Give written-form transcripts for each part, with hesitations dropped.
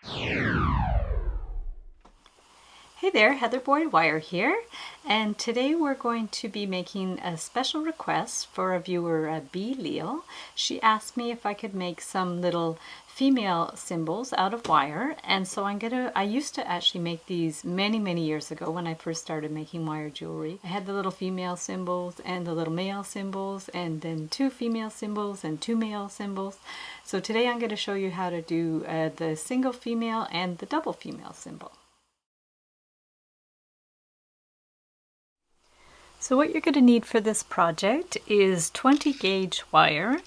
Hey there, Heather Boyd Wire here, and today we're going to be making a special request for a viewer, B. Leal. She asked me if I could make some little female symbols out of wire, and so I used to actually make these many years ago when I first started making wire jewelry. I had the little female symbols and the little male symbols, and then 2 female symbols and 2 male symbols. So today I'm going to show you how to do the single female and the double female symbol. So what you're going to need for this project is 20 gauge wire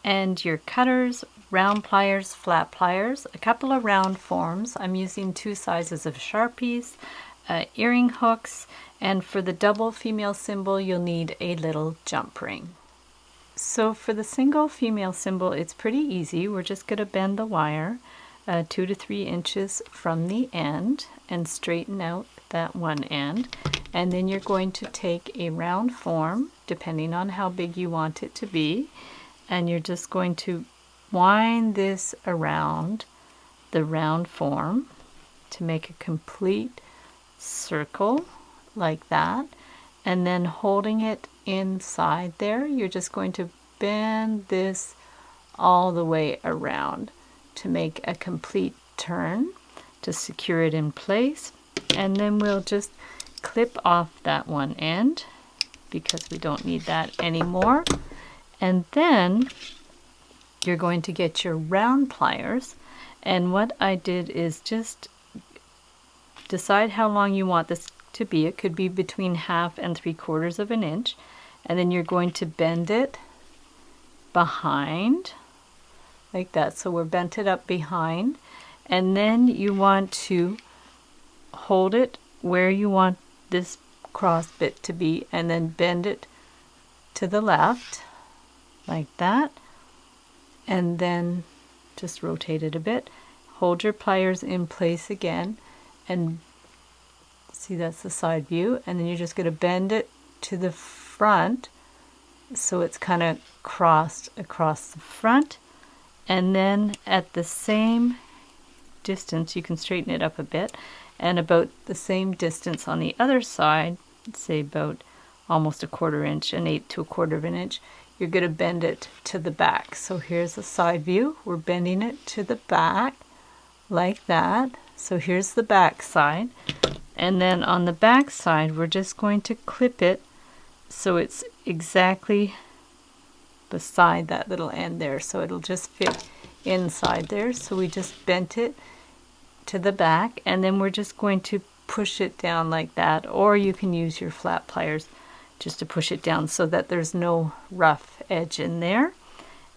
and your cutters, round pliers, flat pliers, a couple of round forms. I'm using 2 sizes of Sharpies, earring hooks, and for the double female symbol you'll need a little jump ring. So for the single female symbol it's pretty easy. We're just going to bend the wire 2 to 3 inches from the end and straighten out that one end, and then you're going to take a round form depending on how big you want it to be, and you're just going to wind this around the round form to make a complete circle like that, and then holding it inside there you're just going to bend this all the way around to make a complete turn to secure it in place. And then we'll just clip off that one end because we don't need that anymore. And then you're going to get your round pliers, and what I did is just decide how long you want this to be. It could be between 1/2 and 3/4 of an inch, and then you're going to bend it behind like that. So we're bent it up behind, and then you want to hold it where you want this cross bit to be and then bend it to the left like that, and then just rotate it a bit. Hold your pliers in place again, and see, that's the side view, and then you're just going to bend it to the front so it's kind of crossed across the front, and then at the same distance you can straighten it up a bit, and about the same distance on the other side, say about almost 1/4 inch, 1/8 to 1/4 of an inch, you're going to bend it to the back. So here's the side view. We're bending it to the back like that. So here's the back side, and then on the back side we're just going to clip it so it's exactly beside that little end there, so it'll just fit inside there. So we just bent it to the back, and then we're just going to push it down like that, or you can use your flat pliers just to push it down so that there's no rough edge in there.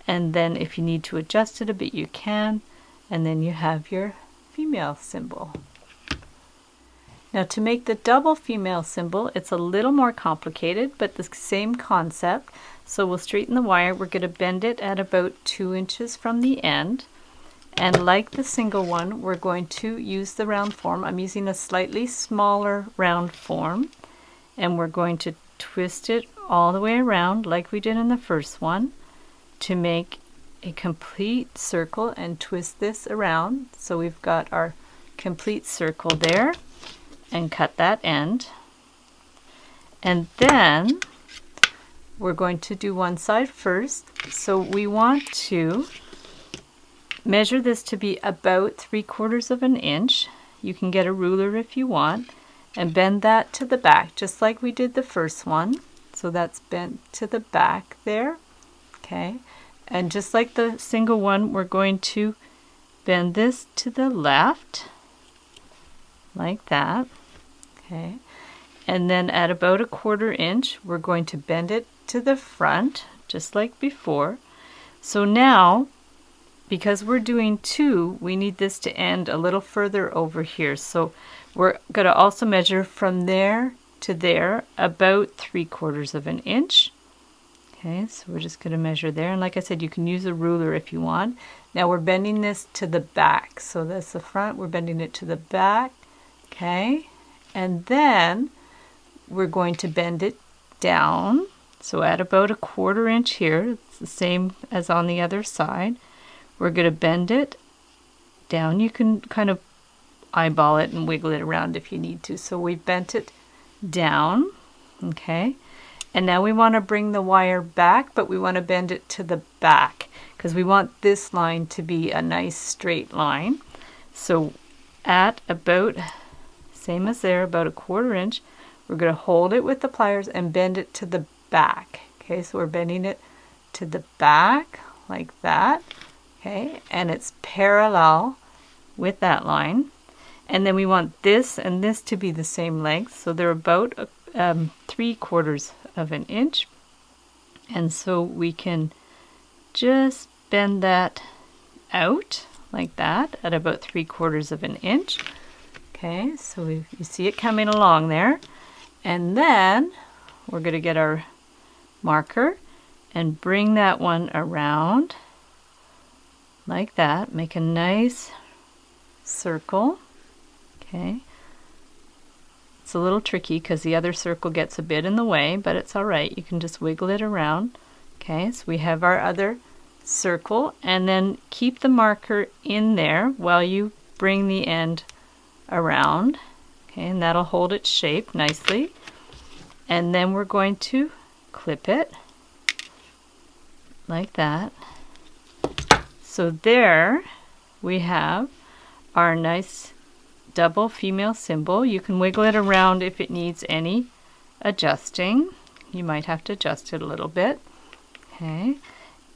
And then if you need to adjust it a bit you can, and then you have your female symbol. Now to make the double female symbol it's a little more complicated, but the same concept. So we'll straighten the wire. We're going to bend it at about 2 inches from the end, and like the single one we're going to use the round form. I'm using a slightly smaller round form, and we're going to twist it all the way around like we did in the first one to make a complete circle, and twist this around so we've got our complete circle there, and cut that end. And then we're going to do one side first. So we want to measure this to be about 3/4 of an inch. You can get a ruler if you want, and bend that to the back just like we did the first one. So that's bent to the back there. Okay, and just like the single one we're going to bend this to the left like that. Okay, and then at about 1/4 inch we're going to bend it to the front just like before. So now, because we're doing 2, we need this to end a little further over here, so we're going to also measure from there to there about 3/4 of an inch. Okay, so we're just going to measure there, and like I said you can use a ruler if you want. Now we're bending this to the back, so that's the front, we're bending it to the back. Okay, and then we're going to bend it down, so at about 1/4 inch here, it's the same as on the other side. We're going to bend it down. You can kind of eyeball it and wiggle it around if you need to. So we've bent it down, okay? And now we want to bring the wire back, but we want to bend it to the back because we want this line to be a nice straight line. So at about, same as there, about a 1/4 inch, we're going to hold it with the pliers and bend it to the back. Okay, so we're bending it to the back like that. Okay, and it's parallel with that line. And then we want this and this to be the same length. So they're about 3/4 of an inch. And so we can just bend that out like that at about 3/4 of an inch. Okay, so you see it coming along there. And then we're going to get our marker and bring that one around like that. Make a nice circle. Okay. It's a little tricky because the other circle gets a bit in the way, but it's all right. You can just wiggle it around. Okay, so we have our other circle, and then keep the marker in there while you bring the end around. Okay, and that'll hold its shape nicely. And then we're going to clip it like that. So there we have our nice double female symbol. You can wiggle it around if it needs any adjusting. You might have to adjust it a little bit. Okay,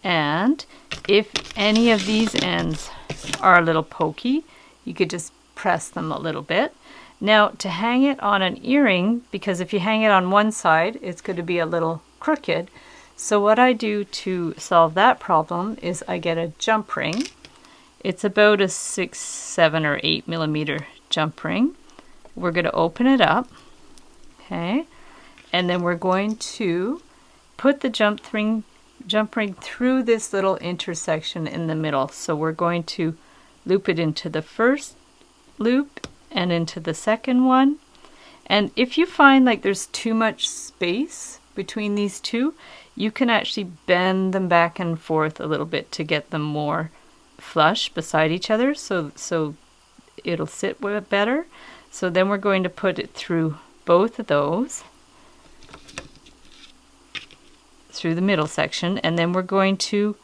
and if any of these ends are a little pokey, you could just press them a little bit. Now to hang it on an earring, because if you hang it on one side, it's going to be a little crooked. So what I do to solve that problem is I get a jump ring. It's about a 6, 7, or 8 millimeter jump ring. We're going to open it up, okay, and then we're going to put the jump ring through this little intersection in the middle. So we're going to loop it into the first loop and into the second one. And if you find like there's too much space between these two, you can actually bend them back and forth a little bit to get them more flush beside each other, so it'll sit better. So then we're going to put it through both of those, through the middle section, and then we're going to,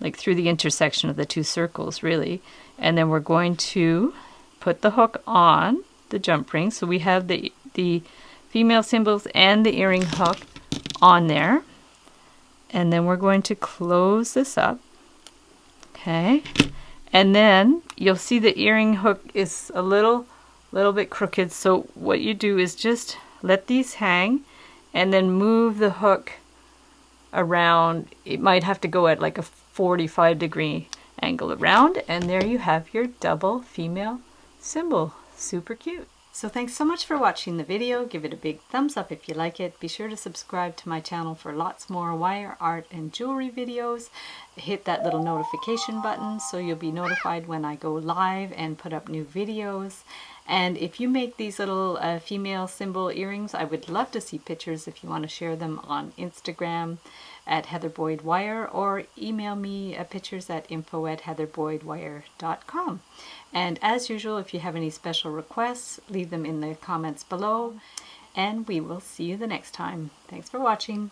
like through the intersection of the two circles really, and then we're going to put the hook on the jump ring. So we have the female symbols and the earring hook on there, and then we're going to close this up. Okay, and then you'll see the earring hook is a little bit crooked. So what you do is just let these hang and then move the hook around. It might have to go at like a 45-degree angle around, and there you have your double female symbol. Super cute. So thanks so much for watching the video. Give it a big thumbs up if you like it. Be sure to subscribe to my channel for lots more wire art and jewelry videos. Hit that little notification button so you'll be notified when I go live and put up new videos. And if you make these little female symbol earrings, I would love to see pictures if you want to share them on Instagram at Heather Boyd Wire, or email me pictures at info@heatherboydwire.com. And as usual, if you have any special requests, leave them in the comments below, and we will see you the next time. Thanks for watching.